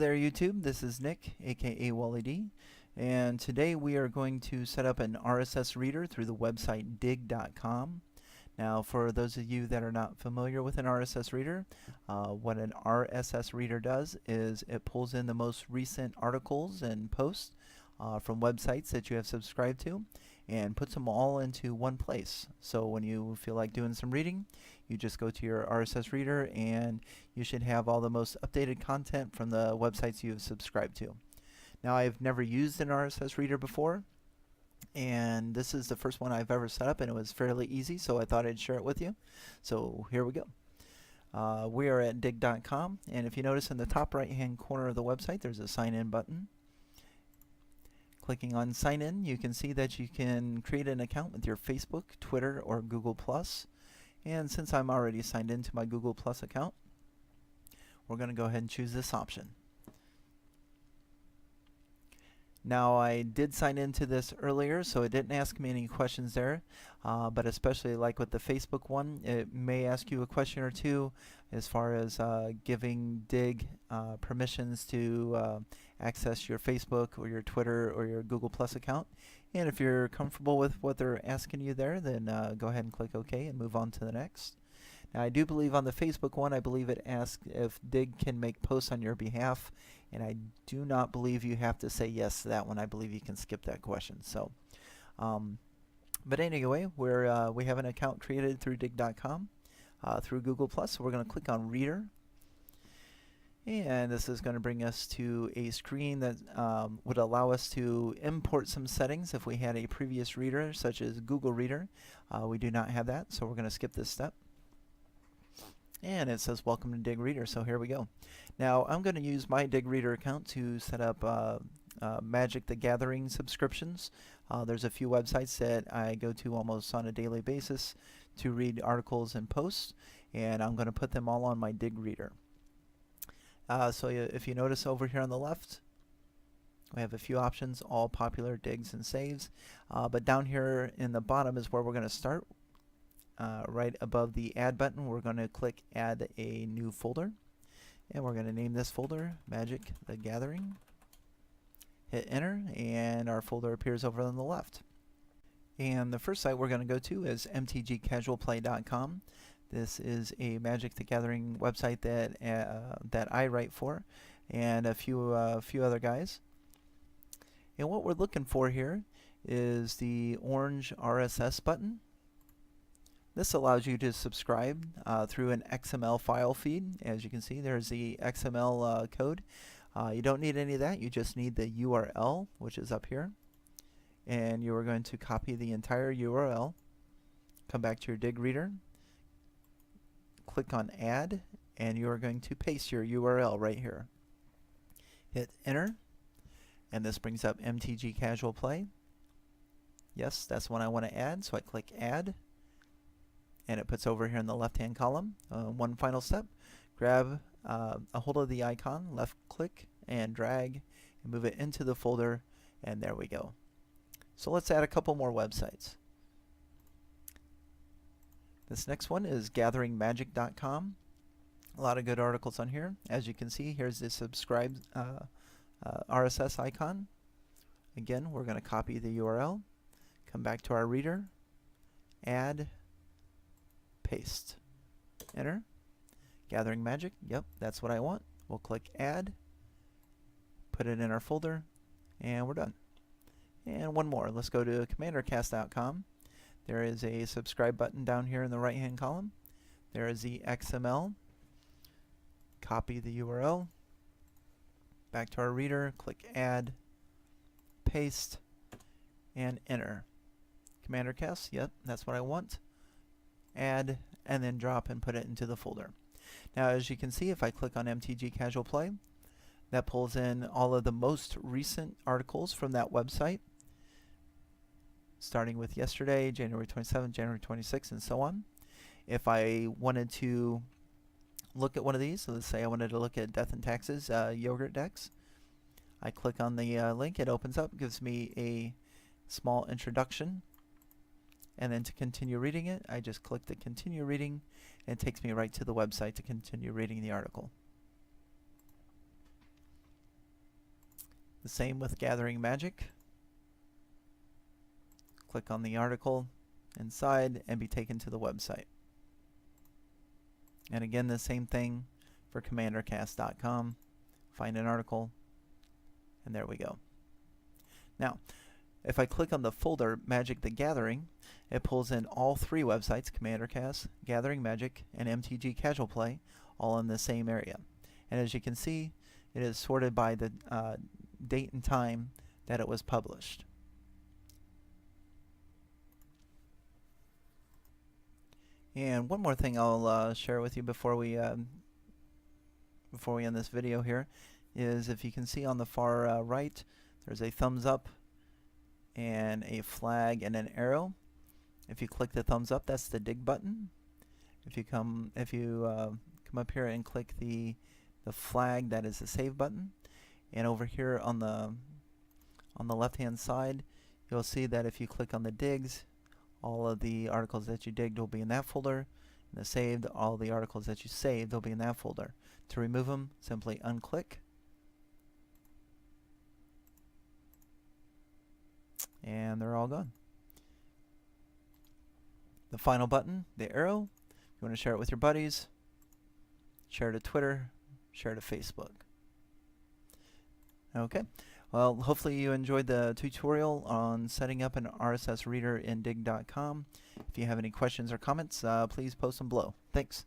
there YouTube, this is Nick, aka Wally D, and today we are going to set up an RSS reader through the website Digg.com. Now for those of you that are not familiar with an RSS reader, what an RSS reader does is it pulls in the most recent articles and posts from websites that you have subscribed to and puts them all into one place. So when you feel like doing some reading, you just go to your RSS reader and you should have all the most updated content from the websites you have subscribed to. Now I've never used an RSS reader before, and this is the first one I've ever set up, and it was fairly easy, so I thought I'd share it with you. So here we go. We are at Digg.com, and if you notice in the top right hand corner of the website there's a sign in button. Clicking on sign in, you can see that you can create an account with your Facebook, Twitter, or Google+. And since I'm already signed into my Google+ account, we're going to go ahead and choose this option. Now I did sign into this earlier, so it didn't ask me any questions there, but especially like with the Facebook one, it may ask you a question or two as far as giving Digg permissions to access your Facebook or your Twitter or your Google Plus account. And if you're comfortable with what they're asking you there, then go ahead and click OK and move on to the next. Now I do believe on the Facebook one, I believe it asks if Digg can make posts on your behalf, and I do not believe you have to say yes to that one. I believe you can skip that question. So, but anyway, we have an account created through Digg.com through Google+. So we're going to click on Reader, and this is going to bring us to a screen that would allow us to import some settings if we had a previous reader, such as Google Reader. We do not have that, so we're going to skip this step. And it says welcome to Digg Reader, so here we go. Now I'm going to use my Digg Reader account to set up Magic the Gathering subscriptions. There's a few websites that I go to almost on a daily basis to read articles and posts, and I'm going to put them all on my Digg Reader. So if you notice over here on the left, we have a few options, all popular digs and saves, but down here in the bottom is where we're going to start. Right above the add button, we're going to click add a new folder, and we're going to name this folder Magic the Gathering. Hit enter, and our folder appears over on the left. And the first site we're going to go to is mtgcasualplay.com. This is a Magic the Gathering website that I write for, and a few other guys. And what we're looking for here is the orange RSS button. This allows you to subscribe through an XML file feed. As you can see, there's the XML code. You don't need any of that. You just need the URL, which is up here. And you are going to copy the entire URL. Come back to your Digg Reader. Click on Add, and you are going to paste your URL right here. Hit Enter, and this brings up MTG Casual Play. Yes, that's one I want to add, so I click Add. And it puts over here in the left-hand column. One final step, grab a hold of the icon, left click and drag and move it into the folder, and there we go. So let's add a couple more websites. This next one is gatheringmagic.com. A lot of good articles on here. As you can see, here's the subscribe RSS icon. Again, we're going to copy the URL, come back to our reader, add, paste, enter. Gathering Magic, yep, that's what I want. We'll click add, put it in our folder, and we're done. And one more, let's go to commandercast.com. There is a subscribe button down here in the right hand column. There is the XML. Copy the URL, back to our reader, click add, paste, and enter. CommanderCast, yep, that's what I want. Add, and then drop and put it into the folder. Now as you can see, if I click on MTG Casual Play, that pulls in all of the most recent articles from that website, starting with yesterday, January 27th, January 26th, and so on. If I wanted to look at one of these, so let's say I wanted to look at Death and Taxes yogurt decks, I click on the link, it opens up, gives me a small introduction. And then to continue reading it, I just click the continue reading, and it takes me right to the website to continue reading the article. The same with Gathering Magic. Click on the article inside and be taken to the website. And again, the same thing for commandercast.com. Find an article, and there we go. Now, if I click on the folder Magic the Gathering, it pulls in all three websites, CommanderCast, Gathering Magic, and MTG Casual Play, all in the same area. And as you can see, it is sorted by the date and time that it was published. And one more thing I'll share with you before we end this video here is, if you can see on the far right, there's a thumbs up and a flag and an arrow. If you click the thumbs up, that's the Digg button. If you come up here and click the flag, that is the save button. And over here on the left hand side, you'll see that if you click on the digs, all of the articles that you digged will be in that folder. And the saved, all the articles that you saved will be in that folder. To remove them, simply unclick. And they're all gone. The final button, the arrow, if you want to share it with your buddies, share to Twitter, share to Facebook. Okay, well, hopefully you enjoyed the tutorial on setting up an RSS reader in Digg.com. If you have any questions or comments, please post them below. Thanks.